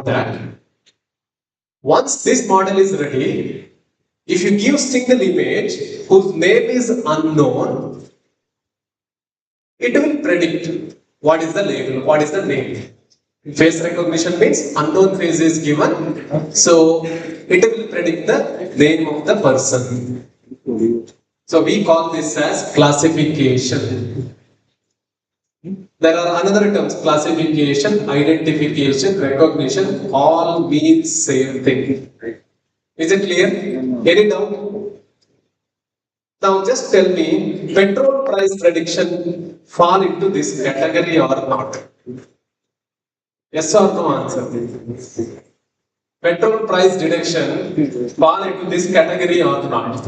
that. Once this model is ready, if you give single image whose name is unknown, it will predict what is the label, what is the name. Face recognition means unknown face is given, so it will predict the name of the person. So we call this as classification. There are another terms, classification, identification, recognition, all mean same thing. Is it clear? Any doubt? Now just tell me, petrol price prediction fall into this category or not? Yes or no answer? Petrol price deduction fall into this category or not?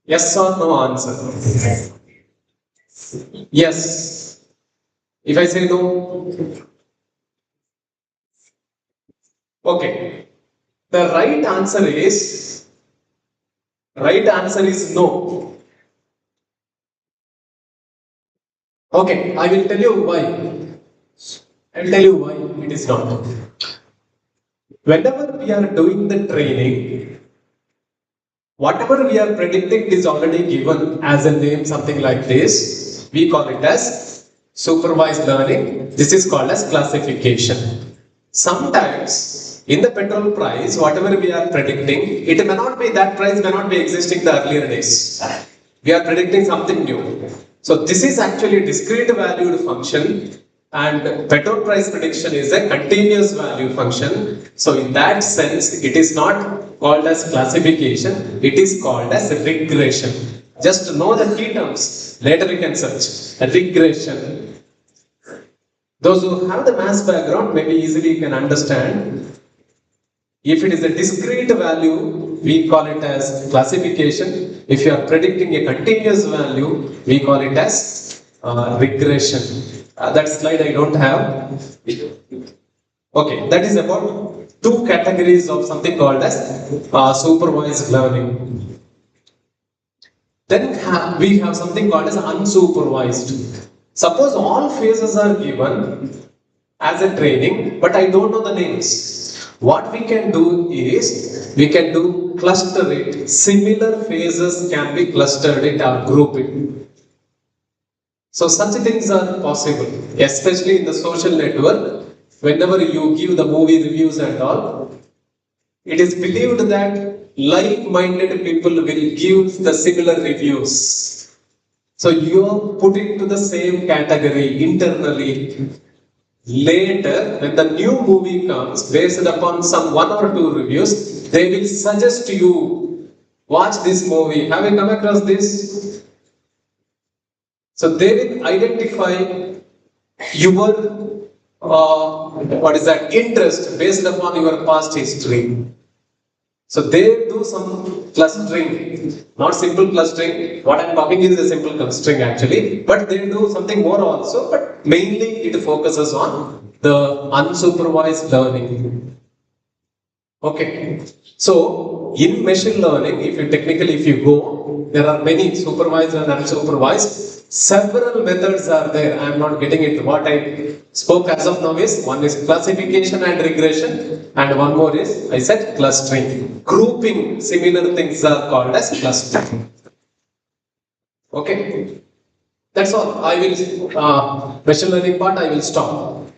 Yes or no answer? Yes. If I say no, okay. The right answer is no. Okay, I will tell you why. I will tell you why it is not. Whenever we are doing the training, whatever we are predicting is already given as a name, something like this. We call it as supervised learning. This is called as classification. Sometimes in the petrol price, whatever we are predicting, it may not be, that price may not be existing the earlier days. We are predicting something new. So this is actually a discrete valued function, and petrol price prediction is a continuous value function. So in that sense, it is not called as classification, it is called as regression. Just know the key terms, later you can search. Regression. Those who have the maths background maybe easily can understand. If it is a discrete value, we call it as classification. If you are predicting a continuous value, we call it as regression. That slide I don't have. Okay, that is about two categories of something called as supervised learning. Then we have something called as unsupervised. Suppose all phases are given as a training, but I don't know the names. What we can do is, we can do cluster it. Similar phases can be clustered it or group it. So such things are possible, especially in the social network. Whenever you give the movie reviews and all, it is believed that like-minded people will give the similar reviews. So you are put into the same category internally. Later, when the new movie comes, based upon some one or two reviews, they will suggest you, watch this movie. Have you come across this? So they will identify your interest based upon your past history. So they do some clustering, not simple clustering. What I am talking is a simple clustering actually, but they do something more also, but mainly it focuses on the unsupervised learning. Okay, so in machine learning, if you go, there are many supervised and unsupervised. Several methods are there. I am not getting into what I spoke as of now is, one is classification and regression, and one more is, I said, clustering. Grouping similar things are called as clustering. Okay, that's all. I will, machine learning part, I will stop.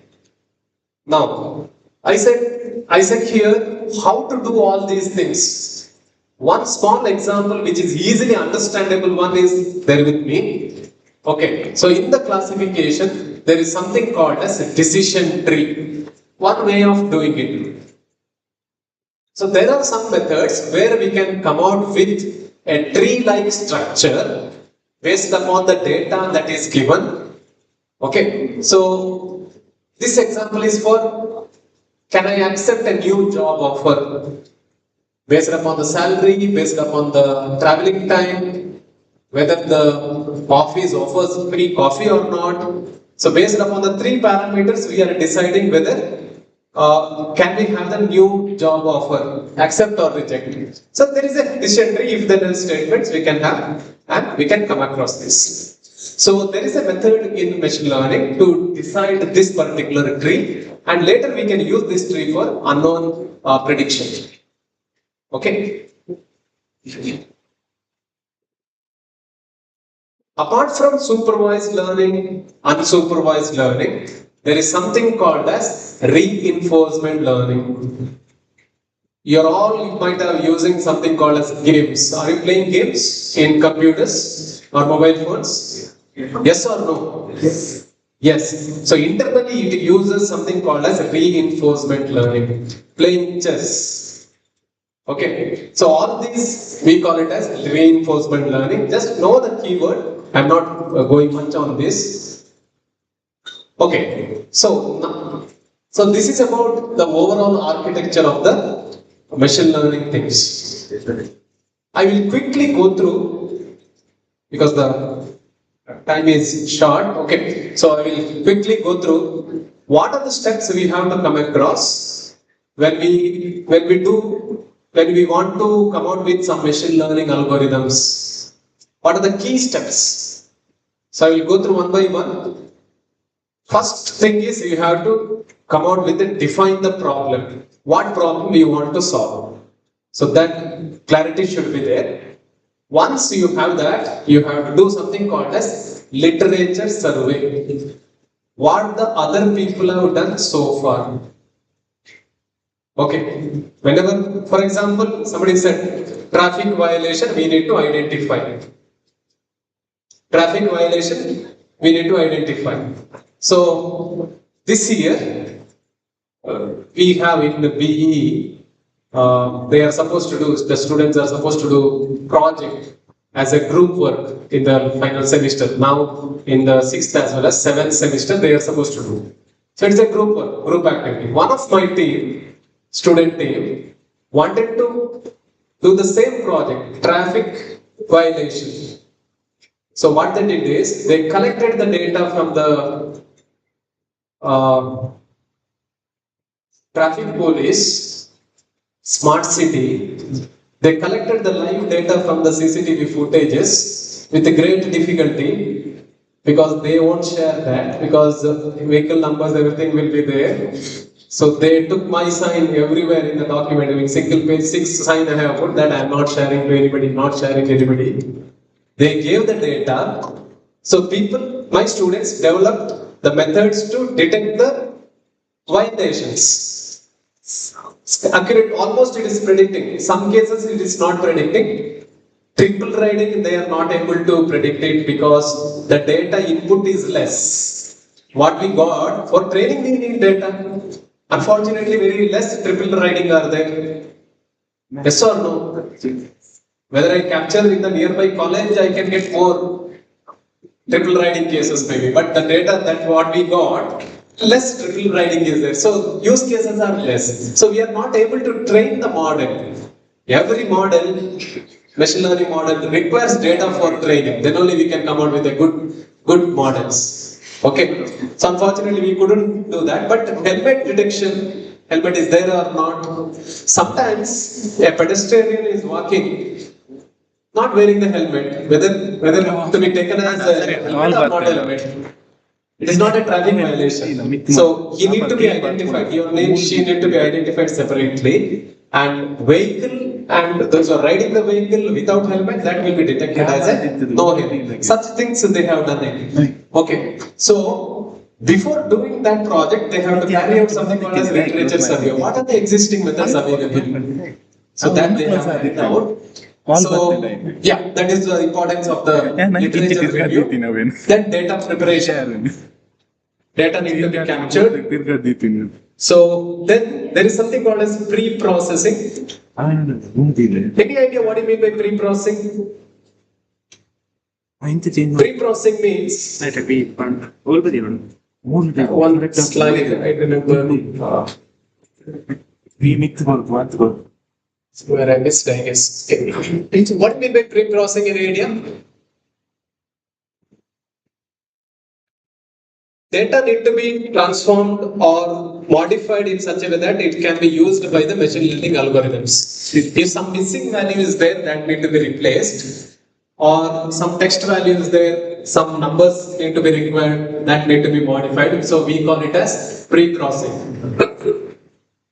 Now, I said here how to do all these things. One small example which is easily understandable one is there with me. Okay, so in the classification, there is something called as a decision tree. One way of doing it. So there are some methods where we can come out with a tree-like structure based upon the data that is given. Okay, so this example is for, can I accept a new job offer based upon the salary, based upon the traveling time, whether the office offers free coffee or not. So based upon the three parameters, we are deciding whether can we have the new job offer, accept or reject. So there is a decision tree, if there are statements we can have, and we can come across this. So there is a method in machine learning to decide this particular tree, and later we can use this tree for unknown prediction. Okay. Apart from supervised learning, unsupervised learning, there is something called as reinforcement learning. You might have using something called as games. Are you playing games in computers or mobile phones? Yes or no? Yes. Yes. So internally it uses something called as reinforcement learning. Playing chess. Okay. So all these we call it as reinforcement learning. Just know the keyword. I'm not going much on this. Okay. So this is about the overall architecture of the machine learning things. I will quickly go through because the time is short. Okay, so I will quickly go through what are the steps we have to come across when we want to come out with some machine learning algorithms. What are the key steps? So I will go through one by one. First thing is you have to come out with it, define the problem. What problem you want to solve. So that clarity should be there. Once you have that, you have to do something called as literature survey. What the other people have done so far. Okay. Whenever, for example, somebody said traffic violation, we need to identify. Traffic violation, we need to identify. So this year, we have in the BE, they are supposed to do, the students are supposed to do project as a group work in the final semester. Now in the 6th as well as 7th semester, they are supposed to do. So it's a group work, group activity. One of my team, student team, wanted to do the same project, traffic violation. So what they did is, they collected the data from the traffic police, smart city. They collected the live data from the CCTV footages with great difficulty because they won't share that because vehicle numbers, everything will be there. So they took my sign everywhere in the document. In single page 6 sign I have put that I am not sharing to anybody, not sharing to anybody. They gave the data. So people, my students developed the methods to detect the violations. Accurate, almost it is predicting. In some cases it is not predicting. Triple riding, they are not able to predict it because the data input is less. What we got, for training we need data. Unfortunately, very less triple riding are there. Yes or no? Whether I capture in the nearby college, I can get more triple riding cases maybe. But the data that what we got, less triple riding is there. So use cases are less. So we are not able to train the model. Every model, machine learning model requires data for training. Then only we can come out with a good models. Okay. So unfortunately we couldn't do that. But helmet detection, helmet is there or not. Sometimes a pedestrian is walking, not wearing the helmet, whether to be taken as a helmet or not helmet. It is not a traffic violation. So he need to be identified. Your name, she need to be identified separately. And vehicle and those who are riding the vehicle without helmet, that will be detected as a no helmet. Such things they have done it. Okay. So before doing that project, they have to carry out something called as literature survey. What are the existing methods available? So that they have carried out. So yeah, that is the importance of the literature review. Then data preparation. Data need to be captured. So then there is something called as pre-processing. Any idea what you mean by pre-processing? Pre-processing means one slide I remember. Where I missed, I guess. Okay. What do you mean by pre-processing in area? Data need to be transformed or modified in such a way that it can be used by the machine learning algorithms. If some missing value is there, that need to be replaced, or some text value is there, some numbers need to be required that need to be modified. So we call it as pre-processing.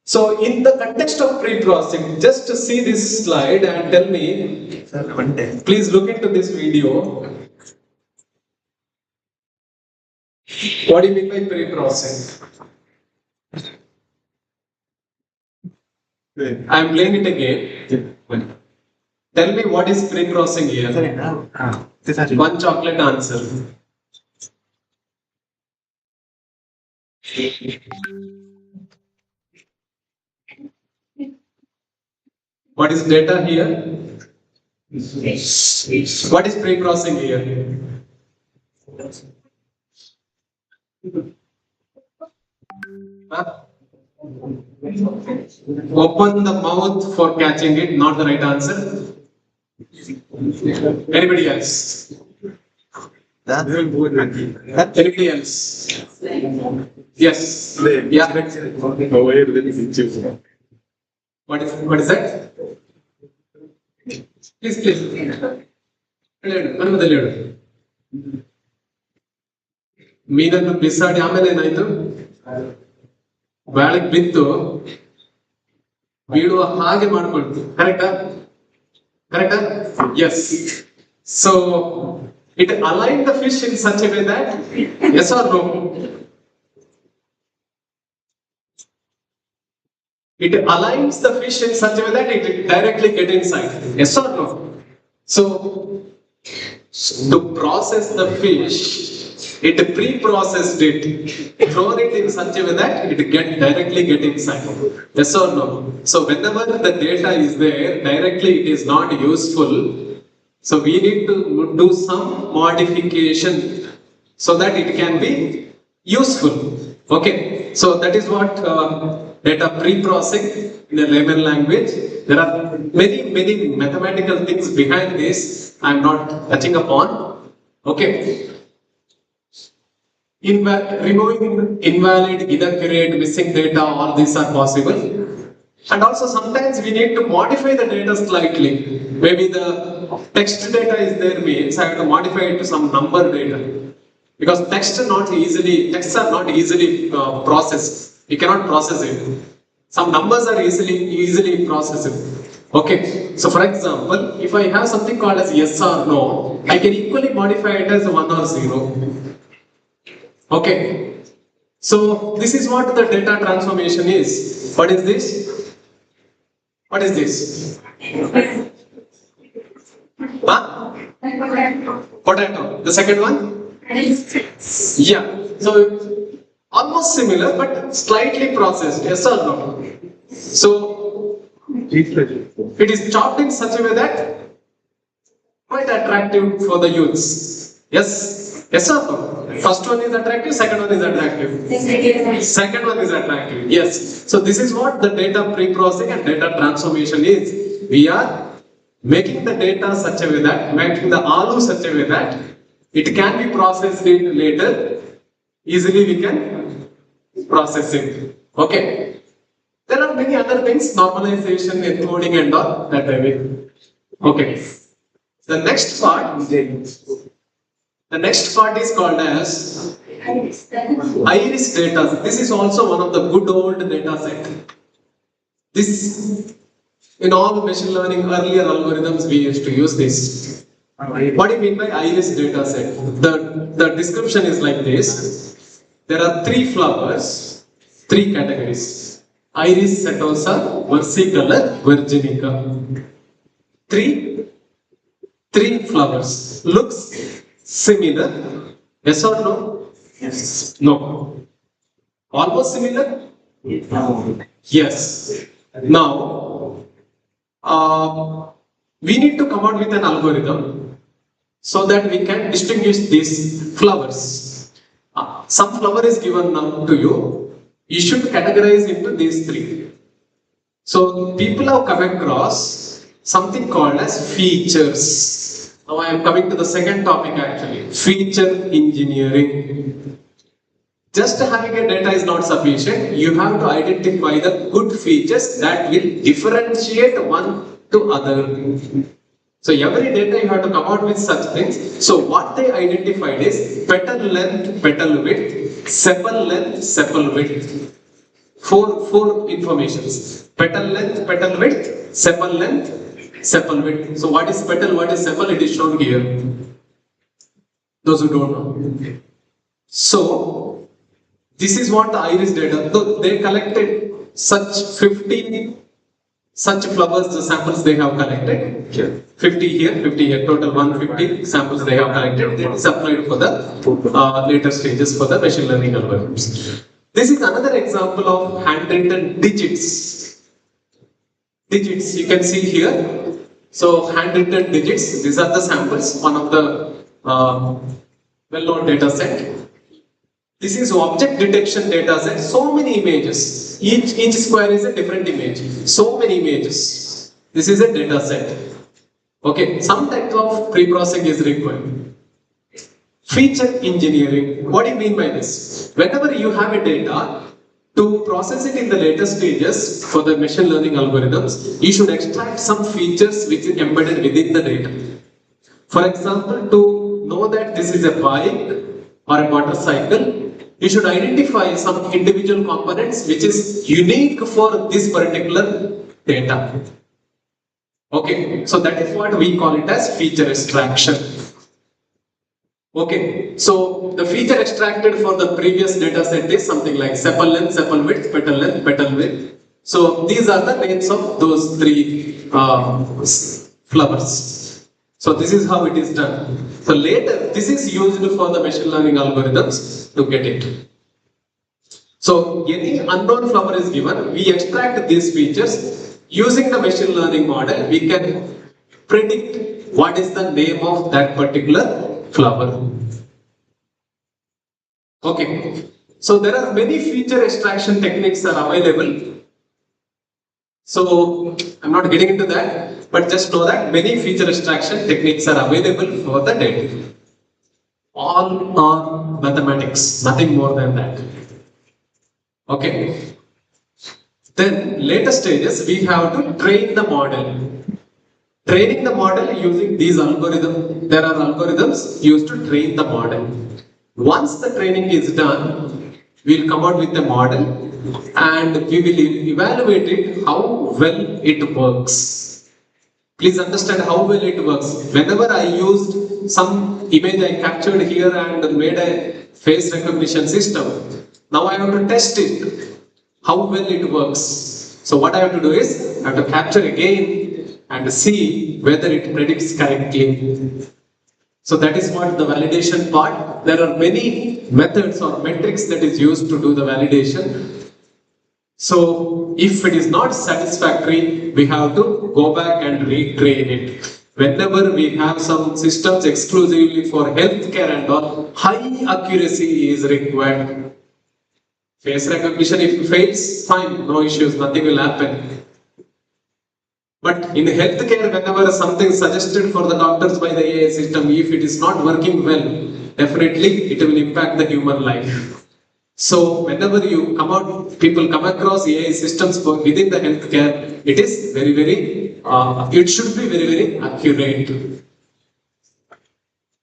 So in the context of pre-processing, just to see this slide and tell me, please look into this video. What do you mean by pre-processing? I am playing it again. Tell me what is pre-processing here. One chocolate answer. What is data here? What is pre-processing here? Huh? Open the mouth for catching it, not the right answer. Anybody else? Anybody else? Yes. Yeah. What is that? Please. ಮೀನನ್ನು ಬಿಸಾಡಿ ಆಮೇಲೆ ಏನಾಯ್ತು ಬ್ಯಾಳಕ್ ಬಿತ್ತು ಬೀಳುವ ಹಾಗೆ ಮಾಡ್ಕೊಳ್ತು ಕರೆಕ್ಟಾ yes so it align the fish in such a way that yes are no it aligns the fish in such a way that it directly get inside. Yes or no? So to process the fish, it pre-processed it, thrown it in such a way that it directly get inside. Yes or no? So whenever the data is there, directly it is not useful. So we need to do some modification so that it can be useful. Okay, so that is what data pre-processing in a layman language. There are many mathematical things behind this I am not touching upon. Okay. Removing invalid, inaccurate, missing data, all these are possible. And also sometimes we need to modify the data slightly. Maybe the text data is there means I have to modify it to some number data. Because texts are not easily processed. You cannot process it. Some numbers are easily processable. Okay. So for example, if I have something called as yes or no, I can equally modify it as 1 or 0. Okay. So this is what the data transformation is. What is this? What is this? Huh? Potato. The second one? Yeah. So almost similar but slightly processed. Yes or no? So it is chopped in such a way that quite attractive for the youths. Yes? Yes or no? First one is attractive, second one is attractive. Second one is attractive. Yes. So this is what the data pre-processing and data transformation is. We are making the data such a way that, making the ALU such a way that it can be processed later. Easily we can process it. Okay. There are many other things, normalization, encoding and all that I will. Okay. The next part is called as IIC data. This is also one of the good old data set. This, in all machine learning earlier algorithms we used to use this. What do you mean by IIC data set? The description is like this. There are 3 flowers, 3 categories. Iris setosa, versicolor, virginica. 3 flowers. Looks similar. Yes or no? Yes. No. Almost similar? Yes. Now, we need to come out with an algorithm so that we can distinguish these flowers. Some flower is given now to you. You should categorize into these 3. So people have come across something called as features. Now I am coming to the second topic actually. Feature engineering. Just having a data is not sufficient. You have to identify the good features that will differentiate one to other. So every data you have to come out with such things. So what they identified is petal length, petal width, sepal length, sepal width. Four informations. Petal length, petal width, sepal length, sepal width. So what is petal, what is sepal? It is shown here. Those who don't know. So this is what the IRIS data. So they collected such 50 such flowers, the samples they have collected. Here. 50 here, 50 here, total 150 samples they have collected. It is applied for the later stages for the machine learning algorithms. This is another example of handwritten digits. Digits, you can see here. So handwritten digits, these are the samples, one of the well-known data set. This is object detection data set, so many images. Each square is a different image. So many images. This is a data set. Okay, some type of pre-processing is required. Feature engineering. What do you mean by this? Whenever you have a data, to process it in the later stages for the machine learning algorithms, you should extract some features which is embedded within the data. For example, to know that this is a bike or a motorcycle, you should identify some individual components which is unique for this particular data. Okay, so that is what we call it as feature extraction. Okay, so the feature extracted for the previous data set is something like sepal length, sepal width, petal length, petal width. So these are the names of those three flowers. So this is how it is done. So later, this is used for the machine learning algorithms to get it. So any unknown flower is given, we extract these features. Using the machine learning model, we can predict what is the name of that particular flower. Okay, so there are many feature extraction techniques are available. So I'm not getting into that, but just know that many feature extraction techniques are available for the data. All are mathematics, nothing more than that. Okay. Then later stages we have to train the model. Training the model using these algorithms, there are algorithms used to train the model. Once the training is done, we'll come out with the model and we will evaluate it how well it works. Please understand how well it works. Whenever I used some image I captured here and made a face recognition system, now I have to test it, how well it works. So what I have to do is, I have to capture again and see whether it predicts correctly. So that is what the validation part. There are many methods or metrics that is used to do the validation. So if it is not satisfactory, we have to go back and retrain it. Whenever we have some systems exclusively for healthcare and all, high accuracy is required. Face recognition, if it fails, fine, no issues, nothing will happen. But in healthcare, whenever something is suggested for the doctors by the AI system, if it is not working well, definitely it will impact the human life. So whenever you people come across AI systems within the healthcare, it is it should be very accurate.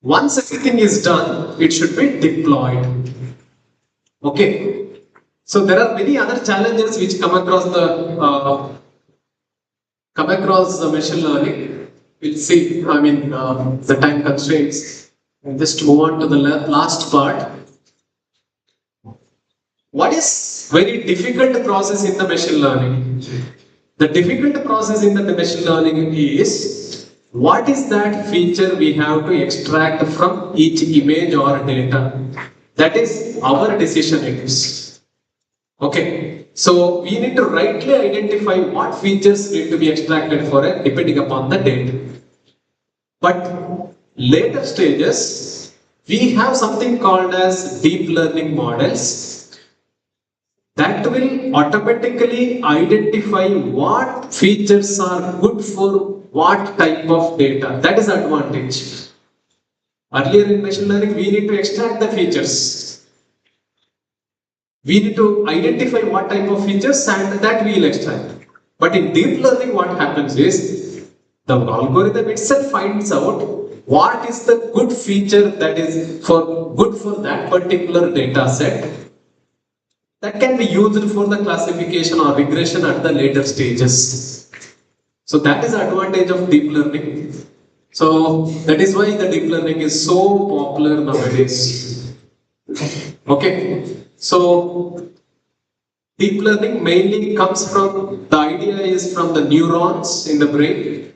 Once everything is done, it should be deployed. Okay. So there are many other challenges which come across the machine learning. We'll see. The time constraints. I'll just move on to the last part. What is very difficult process in the machine learning? The difficult process in the machine learning is what is that feature we have to extract from each image or data. That is our decision it is. Okay, so we need to rightly identify what features need to be extracted for it depending upon the data. But later stages, we have something called as deep learning models that will automatically identify what features are good for what type of data. That is advantage. Earlier in machine learning, we need to extract the features. We need to identify what type of features and that we will extract. But in deep learning, what happens is The algorithm itself finds out what is the good feature that is good for that particular data set that can be used for the classification or regression at the later stages. So that is the advantage of deep learning. So that is why the deep learning is so popular nowadays. Okay, so deep learning mainly comes from, the idea is from the neurons in the brain.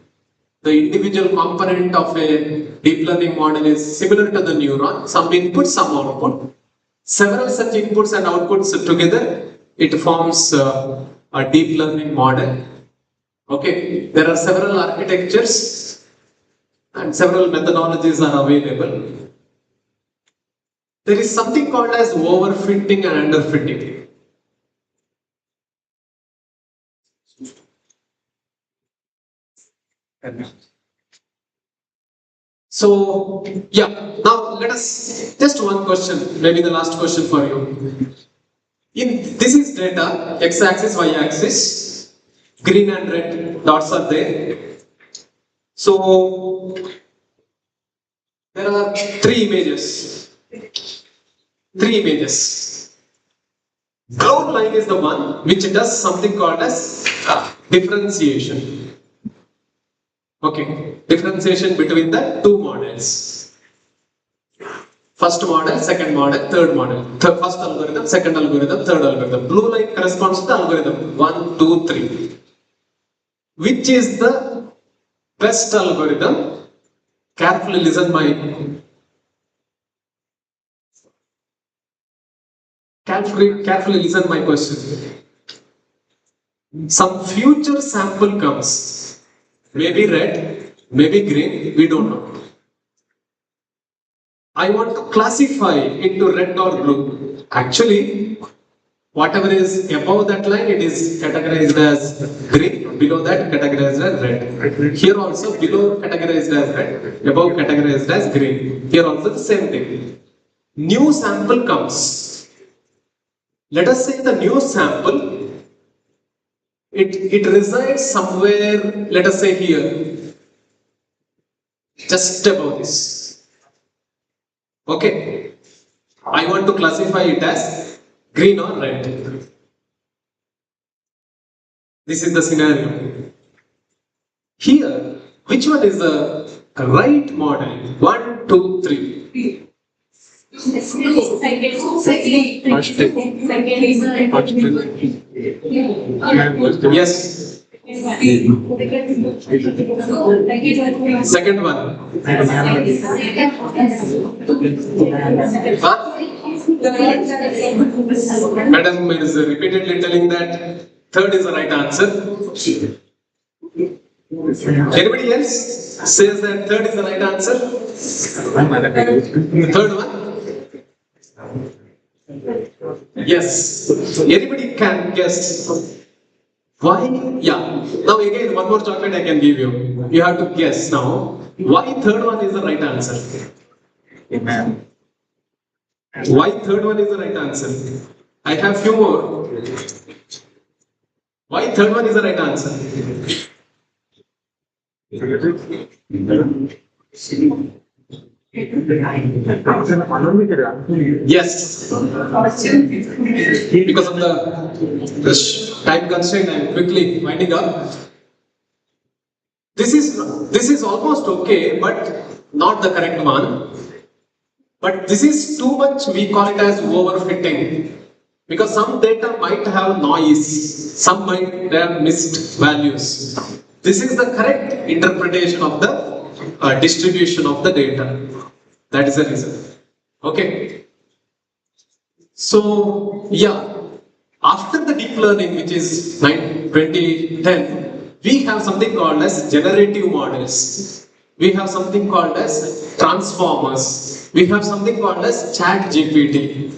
The individual component of a deep learning model is similar to the neuron, some input, some output. Several such inputs and outputs together, it forms a deep learning model. Okay, there are several architectures and several methodologies are available. There is something called as overfitting and underfitting. So, yeah, now let us, just one question, maybe the last question for you. This is data, x-axis, y-axis, green and red dots are there. So, there are three images. Ground line is the one which does something called as differentiation. Okay, differentiation between the two models. First model, second model, third model. First algorithm, second algorithm, third algorithm. Blue line corresponds to the algorithm 1, 2, 3. Which is the best algorithm? Carefully listen my question. Some future sample comes. Maybe red, maybe green, we don't know. I want to classify into red or blue. Actually, whatever is above that line, it is categorized as green, below that categorized as red. Here also, below categorized as red, above categorized as green. Here also the same thing. New sample comes. Let us say the new sample, it resides somewhere, let us say here, just above this. Okay, I want to classify it as green or red. This is the scenario. Here, which one is the right model? 1, 2, 3. Yes. Second one. Madam is repeatedly telling that third is the right answer. Anybody else says that third is the right answer? Third one? Yes. Anybody can guess. Why? Yeah. Now again, one more chocolate I can give you. You have to guess now. Why third one is the right answer? Amen. Why third one is the right answer? I have few more. Why third one is the right answer? Yes. Because of the time constraint, I am quickly winding up. This is almost okay, but not the correct one. But this is too much, we call it as overfitting. Because some data might have noise, some might have missed values. This is the correct interpretation of the distribution of the data. That is the reason. Okay. So, yeah, after the deep learning, which is 2010, we have something called as generative models. We have something called as transformers. We have something called as chat GPT.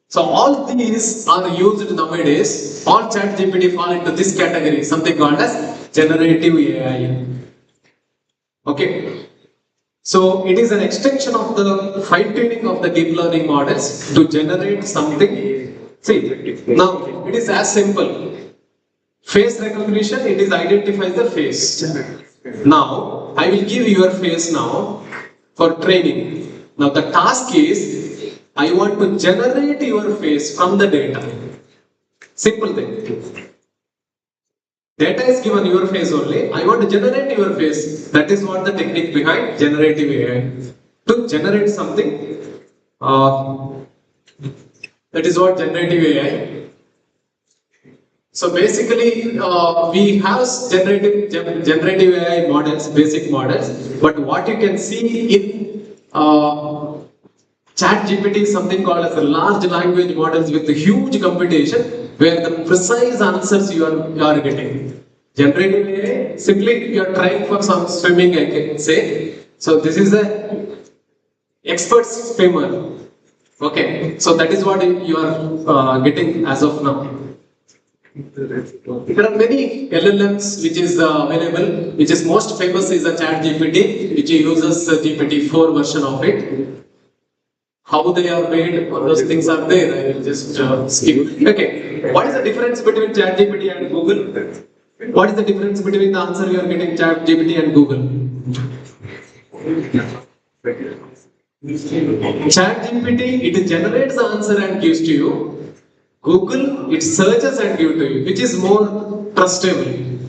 So all these are used nowadays. All chat GPT fall into this category, something called as generative AI. Okay. So it is an extension of the fine-tuning of the deep learning models to generate something. See, now it is as simple. Face recognition, it is identifies the face. Now, I will give your face now for training. Now, the task is, I want to generate your face from the data. Simple thing. Data is given your face only. I want to generate your face. That is what the technique behind generative AI. To generate something, that is what generative AI. So basically, we have generative AI models, basic models, but what you can see in Chat GPT is something called as a large language models with a huge computation where the precise answers you are getting. Generative AI, simply you are trying for some swimming, I can say. So this is the expert swimmer. Okay, so that is what you are getting as of now. There are many LLMs which is available, which is most famous is the Chat GPT, which uses GPT-4 version of it. How they are made, all those things are there. I will just skip. Okay, what is the difference between Chat GPT and Google? What is the difference between the answer you are getting Chat GPT and Google? Chat GPT, it generates the answer and gives to you. Google, it searches and gives to you. Which is more trustable?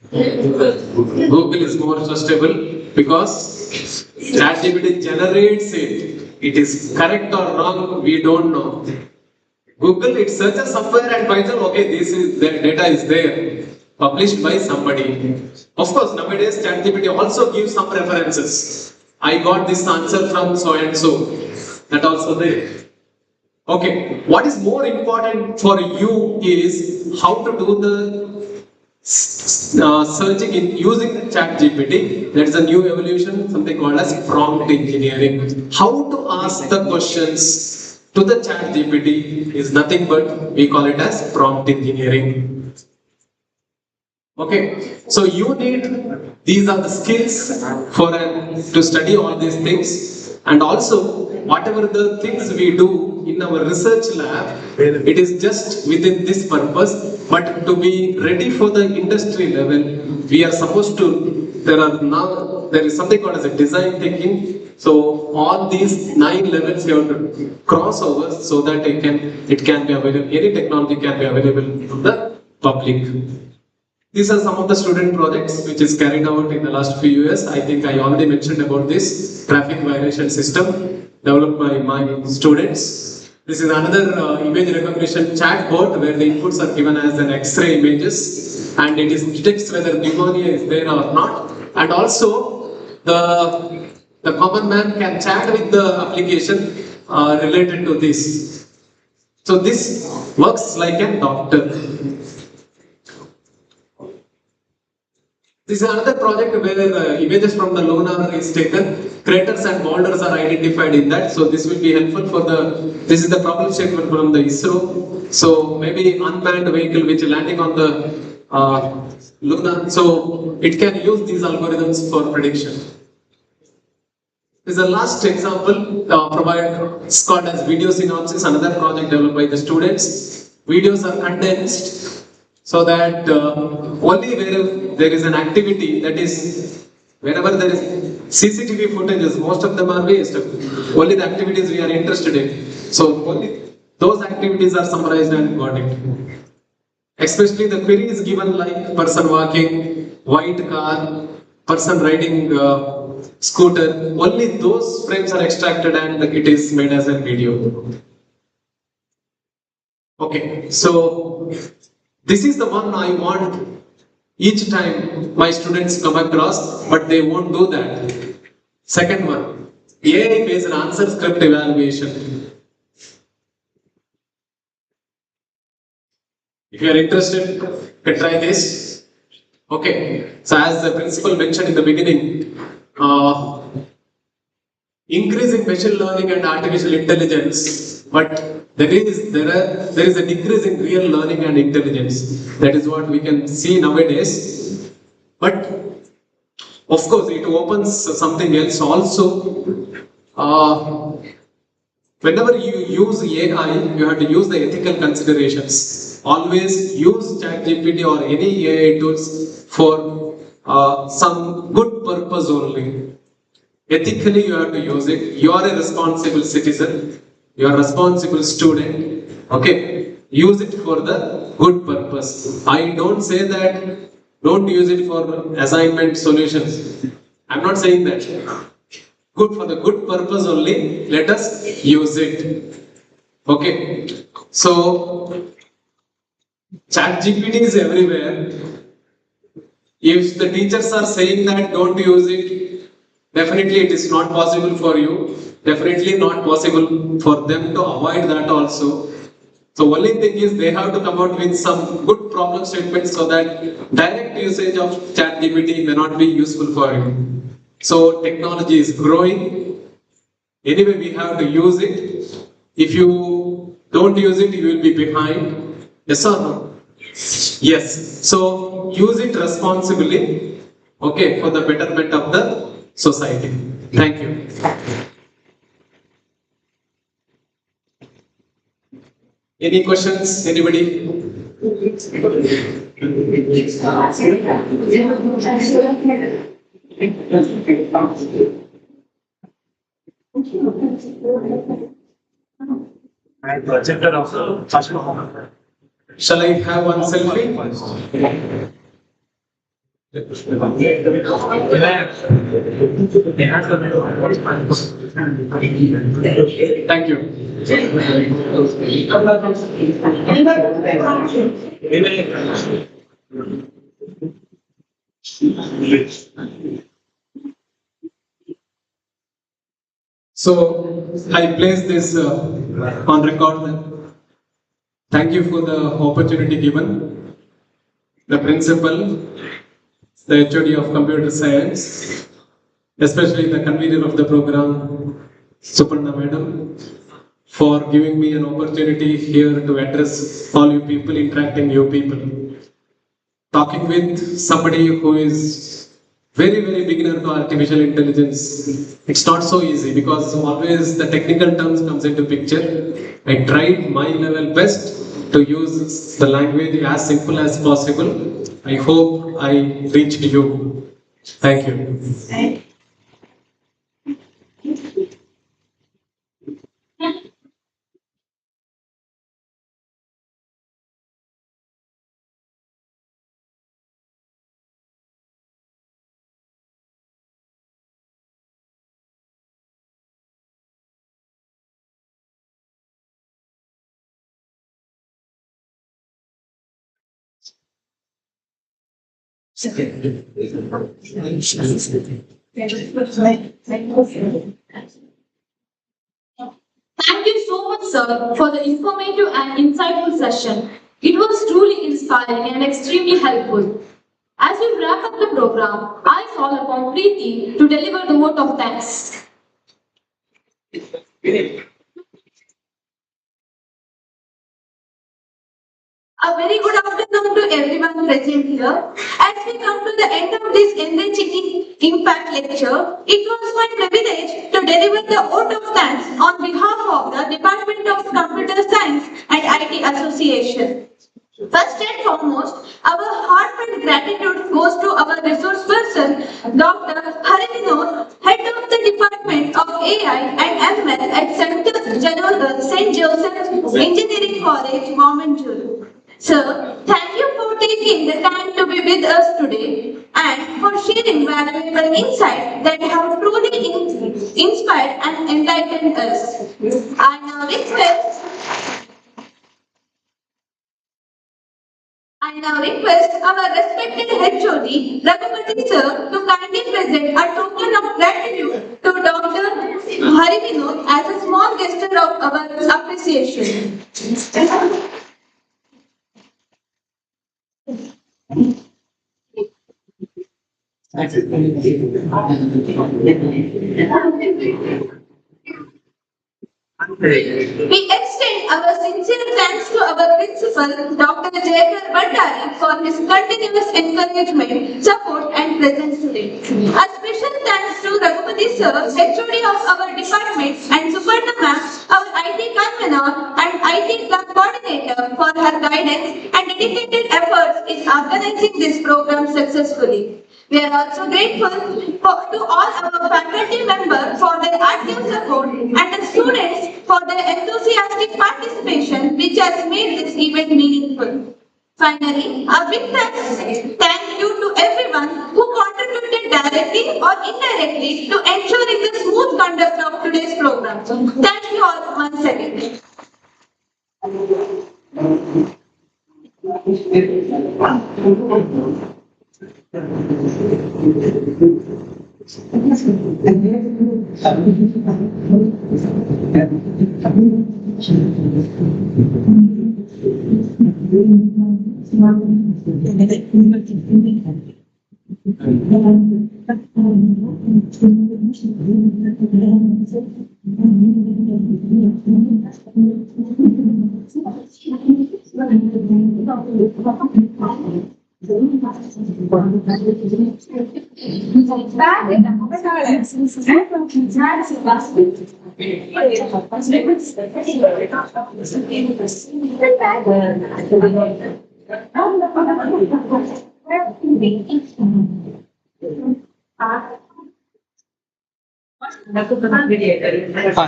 Google is more trustable because ChatGPT generates it. It is correct or wrong, we don't know. Google, it searches somewhere and finds out, okay, this is the data is there, published by somebody. Of course, nowadays ChatGPT also gives some references. I got this answer from so and so. That also there. Okay, what is more important for you is how to do the searching in using the Chat GPT. That is a new evolution, something called as prompt engineering. How to ask the questions to the Chat GPT is nothing but we call it as prompt engineering. Okay, so you need these are the skills for to study all these things, and also whatever the things we do in our research lab, it is just within this purpose, but to be ready for the industry level, we are supposed to, there is something called as a design thinking. So all these 9 levels you have to cross over so that it can be available, any technology can be available to the public. These are some of the student projects which is carried out in the last few years. I think I already mentioned about this traffic violation system developed by my students. This is another image recognition chatbot where the inputs are given as an X-ray images and it detects whether pneumonia is there or not. And also the common man can chat with the application related to this. So this works like a doctor. This is another project where images from the lunar is taken, craters and boulders are identified in that. So this will be helpful for this is the problem statement from the ISRO. So maybe unmanned vehicle which is landing on the lunar. So it can use these algorithms for prediction. This is the last example it's called as video synopsis, another project developed by the students. Videos are condensed so that only where there is an activity, that is, wherever there is CCTV footages, most of them are waste. Only the activities we are interested in. So only those activities are summarized and got it. Especially the query is given like person walking, white car, person riding scooter. Only those frames are extracted and it is made as a video. Okay, so this is the one I want each time my students come across, but they won't do that. Second one, AI based answer script evaluation. If you are interested, you can try this. Okay, so as the principal mentioned in the beginning, increasing machine learning and artificial intelligence, but there is a decrease in real learning and intelligence. That is what we can see nowadays. But of course, it opens something else also. Whenever you use AI, you have to use the ethical considerations. Always use ChatGPT or any AI tools for some good purpose only. Ethically, you have to use it. You are a responsible citizen. You are a responsible student. Okay, use it for the good purpose. I don't say that don't use it for assignment solutions. I'm not saying that. Good for the good purpose only. Let us use it. Okay. So chat GPT is everywhere. If the teachers are saying that don't use it, definitely it is not possible for you. Definitely not possible for them to avoid that also. So only thing is they have to come out with some good problem statements so that direct usage of chat GPT may not be useful for you. So technology is growing. Anyway, we have to use it. If you don't use it, you will be behind. Yes or no? Yes. So use it responsibly. Okay, for the betterment of the society. Thank you. Any questions? Anybody? Projector of first one. Shall I have one selfie? Thank you. So I place this on record. Thank you for the opportunity given. The principal, the HOD of computer science, especially the convener of the program, Suparna Madam, for giving me an opportunity here to address all you people, interacting you people. Talking with somebody who is very beginner to artificial intelligence, it's not so easy because always the technical terms comes into picture. I tried my level best to use the language as simple as possible. I hope I reached you. Thank you. Thank you so much, sir, for the informative and insightful session. It was truly inspiring and extremely helpful. As we wrap up the program, I call upon Preeti to deliver the vote of thanks. A very good afternoon to everyone present here. As we come to the end of this enriching impact lecture, it was my privilege to deliver the vote of thanks on behalf of the Department of Computer Science and IT Association. First and foremost, our heartfelt gratitude goes to our resource person, Dr. Harinod, head of the Department of AI and ML at St. Joseph Engineering College, Momenturu. Sir, thank you for taking the time to be with us today and for sharing valuable insights that have truly inspired and enlightened us. I now request our respected HOD, Raghupati sir, to kindly present a token of gratitude to Dr. Harivinod as a small gesture of our appreciation. We extend our sincere thanks to our principal, Dr. Jayakar Bhandari, for his continuous encouragement, support, and presence today. A special thanks to Raghupati sir, HOD of our department, and Suparna ma'am, our IT convener and IT club coordinator, for her guidance and dedicated efforts in organizing this program successfully. We are also grateful to all our faculty members for their active support and the students for their enthusiastic participation which has made this event meaningful. Finally, a big thank you to everyone who contributed directly or indirectly to ensuring the smooth conduct of today's program. Thank you all once again.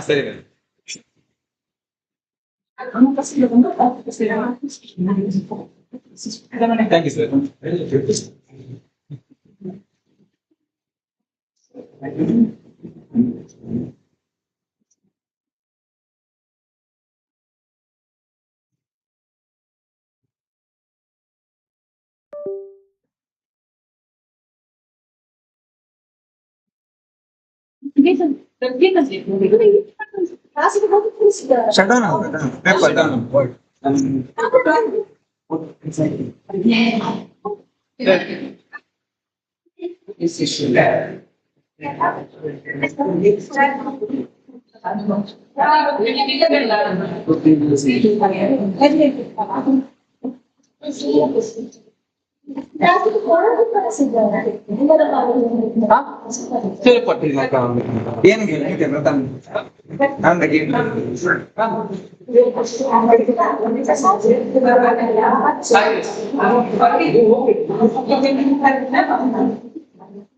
ಸರಿ thank you sir. Shut down now. Shut down. ಸರಿ ಕೊಟ್ಟಿಲ್ಲ ಏನು ಹೇಳಿದ್ದೆ ನಾನು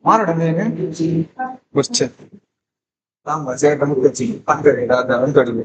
ಮಾರೋಣ question Rama ಸೇರ್ ನಮಗೆ ಪಂಕಜ ತೊಡಗಿ